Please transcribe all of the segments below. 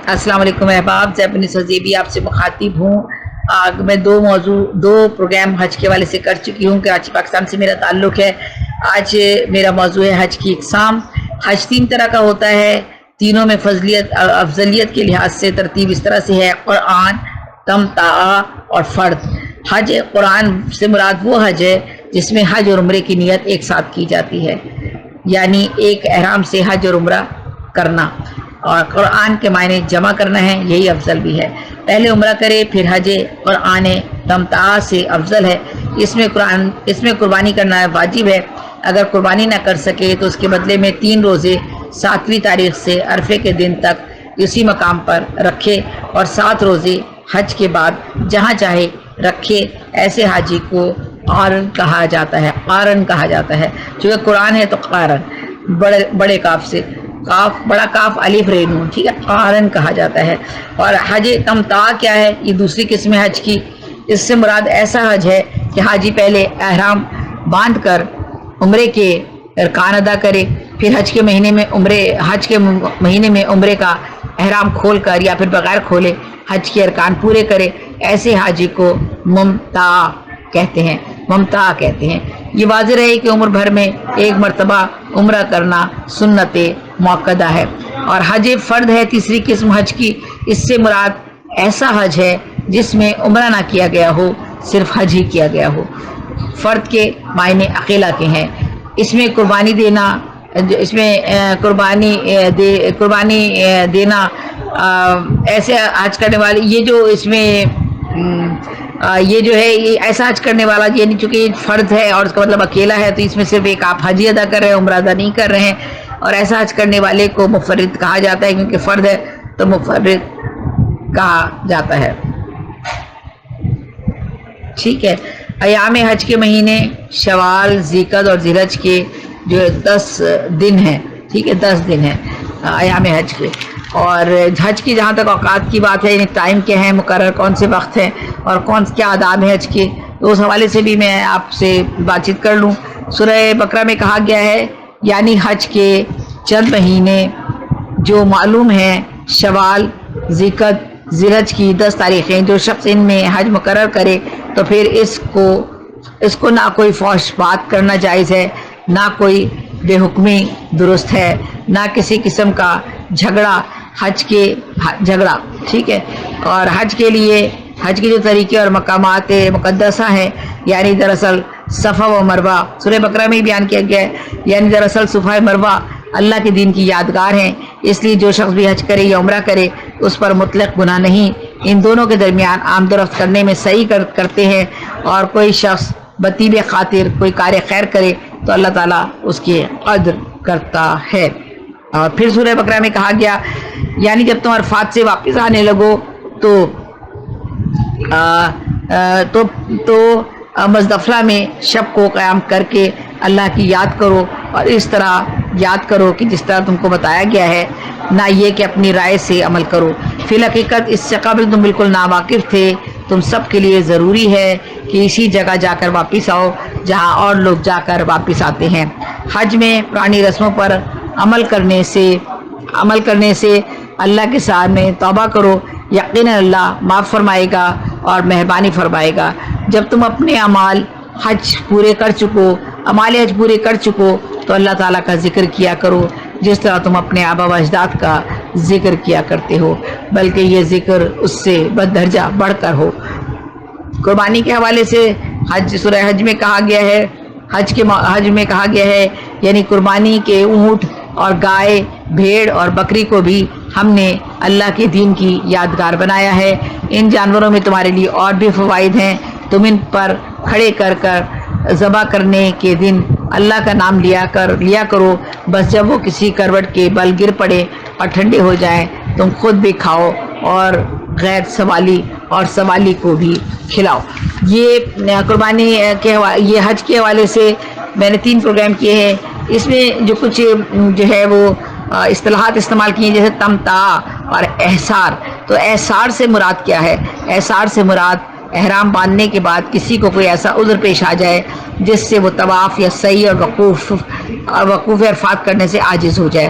अस्सलाम वालेकुम अहबाब, ज़ैब सज़ीबी आपसे मुखातिब हूँ। मैं दो प्रोग्राम हज के वाले से कर चुकी हूँ। कराची पाकिस्तान से मेरा ताल्लुक़ है। आज मेरा मौजू है हज की इक़साम। हज तीन तरह का होता है, तीनों में फजलियत अफजलियत के लिहाज से तरतीब इस तरह से है: कुरान, तमता और फ़र्द। हज कुरान से मुराद वो हज है जिसमें हज और उम्रे की नियत एक साथ की जाती है, यानी एक एहराम से हज और उम्रा करना। और कुरान के मायने जमा करना है, यही अफजल भी है। पहले उम्रा करे फिर हज कुरान तमता से अफजल है। इसमें कुर्बानी करना वाजिब है। अगर कुर्बानी ना कर सके तो उसके बदले में 3 रोज़े 7वीं तारीख से अरफे के दिन तक उसी मकाम पर रखे और 7 रोज़े हज के बाद जहाँ चाहे रखे। ऐसे हाजी को क़ारन कहा जाता है। क़ारन कहा जाता है चूँकि कुरान है तो क़ारन बड़े काफ से, काफ बड़ा काफ अलिफ रे नून, ठीक है, क़ारन कहा जाता है। और हज तमता क्या है? ये दूसरी किस्म है हज की। इससे मुराद ऐसा हज है कि हाजी पहले एहराम बांध कर उम्रे के अरकान अदा करे, फिर हज के महीने में उम्रे का एहराम खोल कर या फिर बगैर खोले हज के अरकान पूरे करे। ऐसे हाजी को मुमता कहते हैं। ये वाज़ेह है कि उम्र भर में एक मरतबा उम्रा करना सुन्नत मुअक्कदा है। और हज फ़र्द है तीसरी किस्म हज की। इससे मुराद ऐसा हज है जिसमें उम्रा ना किया गया हो, सिर्फ हज ही किया गया हो। फ़र्द के मायने अकेला के हैं। इसमें कुर्बानी देना ऐसे हज करने वाले ये जो है ये ऐसा हज करने वाला, यानी चूँकि फ़र्ज है और उसका मतलब अकेला है, तो इसमें सिर्फ एक आप हज ही अदा कर रहे हैं, उम्रा अदा नहीं कर रहे हैं। और ऐसा हज करने वाले को मुफ़र्रिद कहा जाता है, क्योंकि फ़र्द है तो मुफ़र्रिद कहा जाता है। ठीक है। अयाम हज के महीने शवाल, ज़िलक़द और ज़िलहज के जो 10 दिन हैं, ठीक है, 10 दिन हैं अयाम हज के। और हज की जहाँ तक औकात की बात है, यानी टाइम क्या है, मुकर्रर कौन से वक्त हैं और क्या आदाब है हज के, तो उस हवाले से भी मैं आपसे बातचीत कर लूँ। सूरह बकरा में कहा गया है, यानी हज के चंद महीने जो मालूम हैं, शवाल, ज़िलक़द, ज़िलहज की 10 तारीखें, जो शख्स इनमें हज मुकर्रर करे तो फिर इसको ना कोई फौश बात करना जायज़ है, ना कोई बेहुक्मी दुरुस्त है, ना किसी किस्म का झगड़ा, ठीक है। और हज के जो तरीके और मकामात मुक़द्दसा हैं, यानी दरअसल सफ़ा व मरवा, सूरह बकरा में ही बयान किया गया है, यानी दरअसल सफ़ा मरवा अल्लाह के दीन की यादगार हैं। इसलिए जो शख्स भी हज करे या उम्रा करे उस पर मुतलक गुनाह नहीं। इन दोनों के दरमियान आमदरफ्त करने में सही करते हैं। और कोई शख्स बतीब खातिर कोई कार्य खैर करे तो अल्लाह ताला उसकी कद्र करता है। और फिर सूरह बकरा में कहा गया, यानी जब तुम अरफात से वापस आने लगो तो मज़दफ़ला में शब को क़याम करके अल्लाह की याद करो, और इस तरह याद करो कि जिस तरह तुमको बताया गया है, ना ये कि अपनी राय से अमल करो। फिल हकीकत इससे कबल तुम बिल्कुल नावाकिफ़ थे। तुम सब के लिए ज़रूरी है कि इसी जगह जाकर वापस आओ जहाँ और लोग जाकर वापस आते हैं। हज में पुरानी रस्मों पर अमल करने से अल्लाह के सामने तौबा करो। यकीनन अल्लाह माफ़ फरमाएगा और मेहरबानी फरमाएगा। जब तुम अपने अमाल हज पूरे कर चुको तो अल्लाह ताला का जिक्र किया करो, जिस तरह तुम अपने आबा व अजदाद का जिक्र किया करते हो, बल्कि ये जिक्र उससे बददर्जा बढ़कर हो। कुर्बानी के हवाले से सूरह हज में कहा गया है, यानी कुर्बानी के ऊँट और गाय, भेड़ और बकरी को भी हमने अल्लाह के दीन की यादगार बनाया है। इन जानवरों में तुम्हारे लिए और भी फ़वाइद हैं। तुम इन पर खड़े कर ज़बा करने के दिन अल्लाह का नाम लिया करो। बस जब वो किसी करवट के बल गिर पड़े और ठंडे हो जाएं, तुम खुद भी खाओ और गैर सवाली को भी खिलाओ। ये कुर्बानी ये हज के हवाले से मैंने 3 प्रोग्राम किए हैं। इसमें जो कुछ जो है वो इस्तिलाहात इस्तेमाल किए, जैसे तमता और एहसार। तो एहसार से मुराद क्या है? एहसार से मुराद एहराम बांधने के बाद किसी को कोई ऐसा उज़्र पेश आ जाए जिससे वो तवाफ़ या सही और वकूफ़ अरफात करने से आजिज़ हो जाए।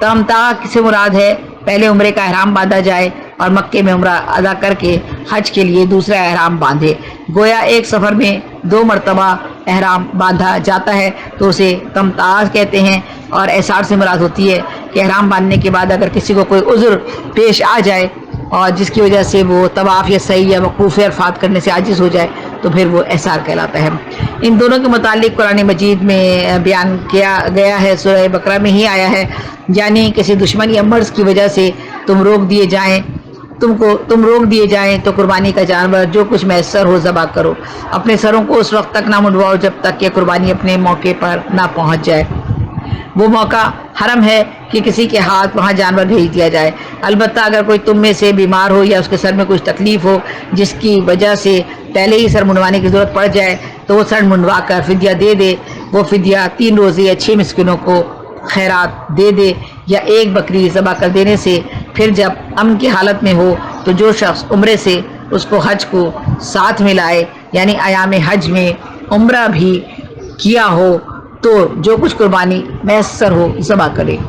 तमता से मुराद है पहले उम्रे का एहराम बांधा जाए और मक्के में उम्रा अदा करके हज के लिए दूसरा एहराम बांधे। गोया एक सफ़र में 2 मरतबा एहराम बांधा जाता है तो उसे तमताज़ कहते हैं। और एसार से मुराद होती है कि एहराम बांधने के बाद अगर किसी को कोई उज़्र पेश आ जाए और जिसकी वजह से वो तवाफ़ या सही या वक़ूफ़ अरफ़ात करने से आजिज़ हो जाए तो फिर वो एसार कहलाता है। इन दोनों के मुतालिक कुरान मजीद में बयान किया गया है, सूरह बकरा में ही आया है, यानी किसी दुश्मन या मर्ज़ की वजह से तुम रोक दिए जाएं तो कुर्बानी का जानवर जो कुछ मैसर हो ज़बा करो। अपने सरों को उस वक्त तक ना मुंडवाओ जब तक कि कुर्बानी अपने मौके पर ना पहुंच जाए। वो मौका हरम है कि किसी के हाथ वहाँ जानवर भेज दिया जाए। अलबत्ता अगर कोई तुम में से बीमार हो या उसके सर में कुछ तकलीफ़ हो जिसकी वजह से पहले ही सर मुंडवाने की ज़रूरत पड़ जाए तो वो सर मुंडवा कर फिदिया दे दे। वो फिदिया 3 रोज़े या 6 मिस्किनों को खैरात दे दे या 1 बकरी ज़बा कर देने से। फिर जब अमन की हालत में हो तो जो शख्स उम्रे से उसको हज को साथ मिलाए, यानी अयाम हज में उम्रा भी किया हो तो जो कुछ कुर्बानी मैसर हो ज़बा करे।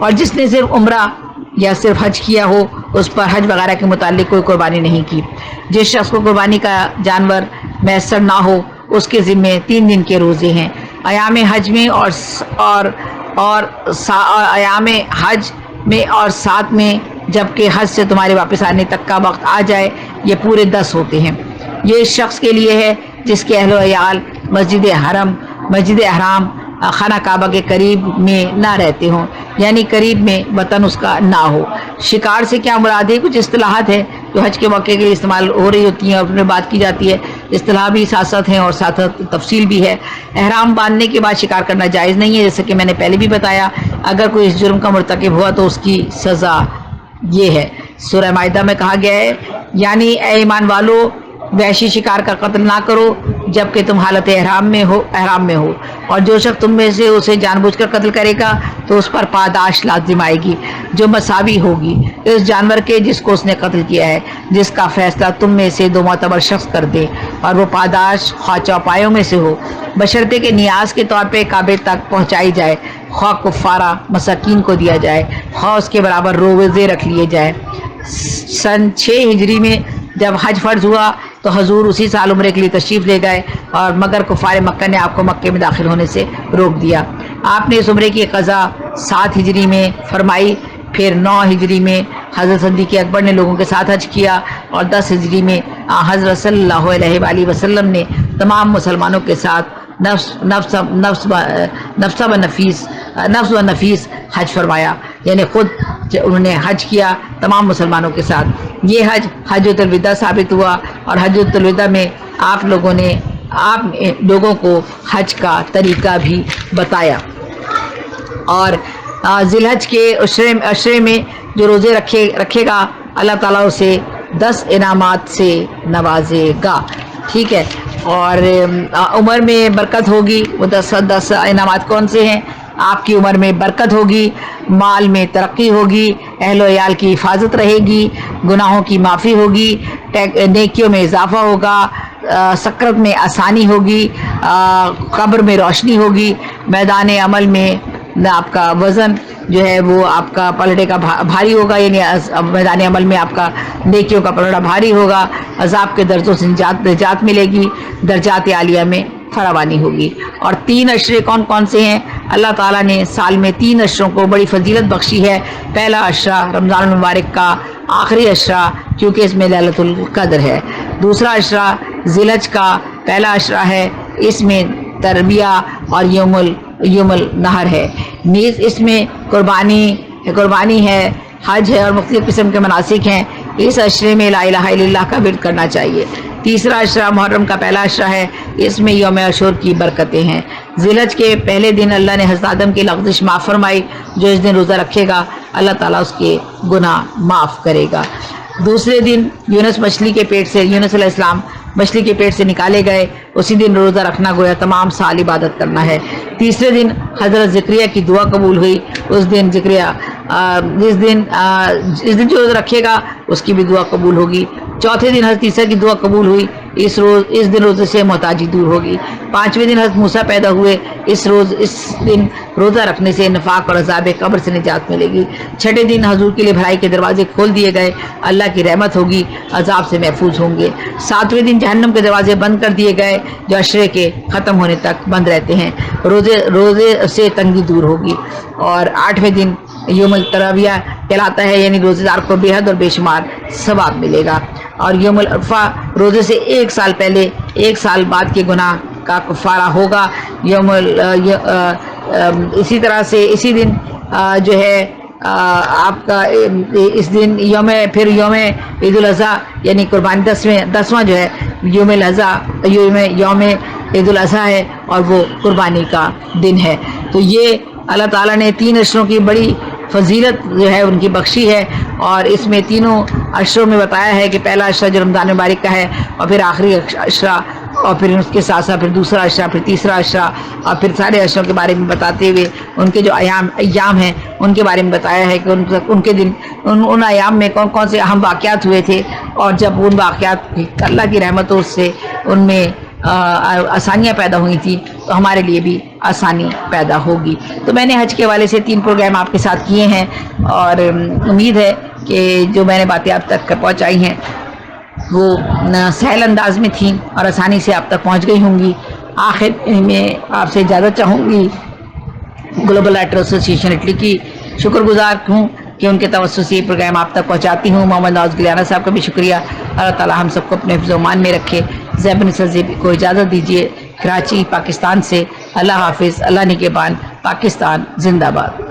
और जिसने सिर्फ उम्रा या सिर्फ हज किया हो उस पर हज वगैरह के मुतालिक कोई कुर्बानी नहीं की। जिस शख्स को कुर्बानी का जानवर मैसर ना हो उसके ज़िम्मे 3 दिन के रोज़े हैं। अयाम हज में अयाम हज में और साथ में जबकि हज से तुम्हारे वापस आने तक का वक्त आ जाए, ये पूरे 10 होते हैं। ये इस शख्स के लिए है जिसके अहलो अयाल मस्जिद हराम खाना काबा के करीब में ना रहते हों, यानी करीब में वतन उसका ना हो। शिकार से क्या मुराद है? कुछ इस्तिलाहात है जो हज के मौके के लिए इस्तेमाल हो रही होती हैं और उनमें बात की जाती है। इस्तिलाह भी साथ साथ हैं और साथ साथ तफसील भी है। एहराम बांधने के बाद शिकार करना जायज़ नहीं है, जैसे कि मैंने पहले भी बताया। अगर कोई इस जुर्म का मुर्तकिब हुआ तो उसकी सज़ा ये है। सूरह माइदा में कहा गया है, यानी ए ईमान वालों वहशी शिकार का कत्ल ना करो जबकि तुम हालत एहराम में हो और जो शख्स तुम में से उसे जानबूझकर कत्ल करेगा तो उस पर पादाश लाजिम आएगी जो मसावी होगी इस जानवर के जिसको उसने कत्ल किया है, जिसका फैसला तुम में से 2 मोतबर शख्स कर दे। और वो पादाश ख्वाह चौपायों में से हो, बशर्ते के नियाज के तौर पे काबे तक पहुँचाई जाए, ख्वाह कुफ़ारा मसाकीन को दिया जाए, ख्वाह उसके बराबर रोज़े रख लिए जाए। सन 6 हिजरी में जब हज फर्ज हुआ तो हजूर उसी साल उम्रे के लिए तशरीफ़ ले गए और मगर कुफ़ार मक्का ने आपको मक्के में दाखिल होने से रोक दिया। आपने इस उम्रे की क़ज़ा 7 हिजरी में फरमाई, फिर 9 हिजरी में हज़रत सिद्दीक़ अकबर ने लोगों के साथ हज किया और 10 हिजरी में हज़रत सल्लल्लाहु अलैहि वसल्लम ने तमाम मुसलमानों के साथ नफ्स व नफीस हज फरमाया, यानी खुद उन्होंने हज किया तमाम मुसलमानों के साथ। ये हज हज्जतुल विदा साबित हुआ और हज्जतुल विदा में आप लोगों को हज का तरीका भी बताया। और ज़िलहज के अशरे में जो रोज़े रखेगा अल्लाह ताला उसे 10 इनामात से नवाजेगा। ठीक है। और उम्र में बरकत होगी। वो 10 इनामात कौन से हैं? आपकी उम्र में बरकत होगी, माल में तरक्की होगी, अहलो अयाल की हिफाजत रहेगी, गुनाहों की माफ़ी होगी, नेकियों में इजाफा होगा, सकरत में आसानी होगी, कब्र में रोशनी होगी, मैदान अमल में आपका वज़न जो है वो आपका पलड़े का भारी होगा, यानी मैदान अमल में आपका नेकियों का पलड़ा भारी होगा, अजाब के दर्जों से निजात मिलेगी, दर्जात आलिया में फरावानी होगी। और 3 अशरे कौन कौन से हैं? अल्लाह ताला ने साल में 3 अशरों को बड़ी फजीलत बख्शी है। पहला अशरा रमज़ान मुबारक का आखिरी अशरा क्योंकि इसमें लैलतुल कद्र है। दूसरा अशरा ज़िलहज का पहला अशरा है, इसमें तरबिया और यौमुल नहर है। नीज़ इसमें कुर्बानी है, हज है और मुख्तलिफ़ किस्म के मनासिक हैं। इस अशरे में ला इलाहा इल्लल्लाह का विर्द करना चाहिए। तीसरा अशरा मुहर्रम का पहला अशरा है, इसमें यौम अशूर की बरकतें हैं। ज़िलहज के पहले दिन अल्लाह ने हज़रत आदम की लग़ज़िश माफ़ फरमाई। जो इस दिन रोज़ा रखेगा अल्लाह ताला उसके गुनाह माफ़ करेगा। दूसरे दिन यूनुस अलैहिस्सलाम मछली के पेट से निकाले गए, उसी दिन रोज़ा रखना गोया तमाम साल इबादत करना है। तीसरे दिन हज़रत ज़करिया की दुआ कबूल हुई, उस दिन इस दिन जो रोज़ा रखेगा उसकी भी दुआ कबूल होगी। चौथे दिन हज़रत ईसा की दुआ कबूल हुई, اس دن روزے سے محتاجی دور ہوگی۔ 5ویں دن حضرت موسیٰ پیدا ہوئے، اس دن روزہ رکھنے سے نفاق اور عذاب قبر سے نجات ملے گی۔ 6ٹھے دن حضور کے لیے بھلائی کے دروازے کھول دیے گئے، اللہ کی رحمت ہوگی، عذاب سے محفوظ ہوں گے۔ 7ویں دن جہنم کے دروازے بند کر دیے گئے جو عشرے کے ختم ہونے تک بند رہتے ہیں، روزے سے تنگی دور ہوگی۔ اور 8ویں دن یوم التراویہ کہلاتا ہے، یعنی روزے دار کو بے حد اور بے شمار ثواب ملے گا۔ اور یوم العرفہ روزے سے 1 سال پہلے 1 سال بعد کے گناہ کا کفارہ ہوگا۔ اسی طرح سے اسی دن جو ہے آپ کا اس دن یوم عید الاضحیٰ یعنی قربانی 10واں جو ہے یوم عید الاضحیٰ ہے اور وہ قربانی کا دن ہے۔ تو یہ اللہ تعالیٰ نے 3 عشروں کی بڑی فضیلت جو ہے ان کی بخشی ہے، اور اس میں تینوں عشروں میں بتایا ہے کہ پہلا عشرہ جو رمضان مبارک کا ہے، اور پھر آخری عشرہ، اور پھر اس کے ساتھ ساتھ پھر دوسرا عشرہ، پھر تیسرا عشرہ، اور پھر سارے عشروں کے بارے میں بتاتے ہوئے ان کے جو ایام ہیں ان کے بارے میں بتایا ہے کہ ان کے دن ان ایام میں کون کون سے اہم واقعات ہوئے تھے، اور جب ان واقعات اللہ کی رحمتوں سے ان میں آسانیاں پیدا ہوئی تھیں تو ہمارے لیے بھی آسانی پیدا ہوگی۔ تو میں نے حج کے حوالے سے 3 پروگرام آپ کے ساتھ کیے ہیں، اور امید ہے کہ جو میں نے باتیں آپ تک پہنچائی ہیں وہ سہل انداز میں تھیں اور آسانی سے آپ تک پہنچ گئی ہوں گی۔ آخر میں آپ سے اجازت چاہوں گی، گلوبل رائٹر ایسوسی ایشن اٹلی کی شکر گزار ہوں کہ ان کے توسط سے یہ پروگرام آپ تک پہنچاتی ہوں۔ محمد نواز گلیانہ صاحب کا بھی شکریہ۔ اللہ تعالی ہم سب کو اپنے حفظ و امان میں رکھے۔ زیب نثار زیبی کو اجازت دیجیے۔ کراچی پاکستان سے اللہ حافظ، اللہ نگہبان، پاکستان زندہ باد۔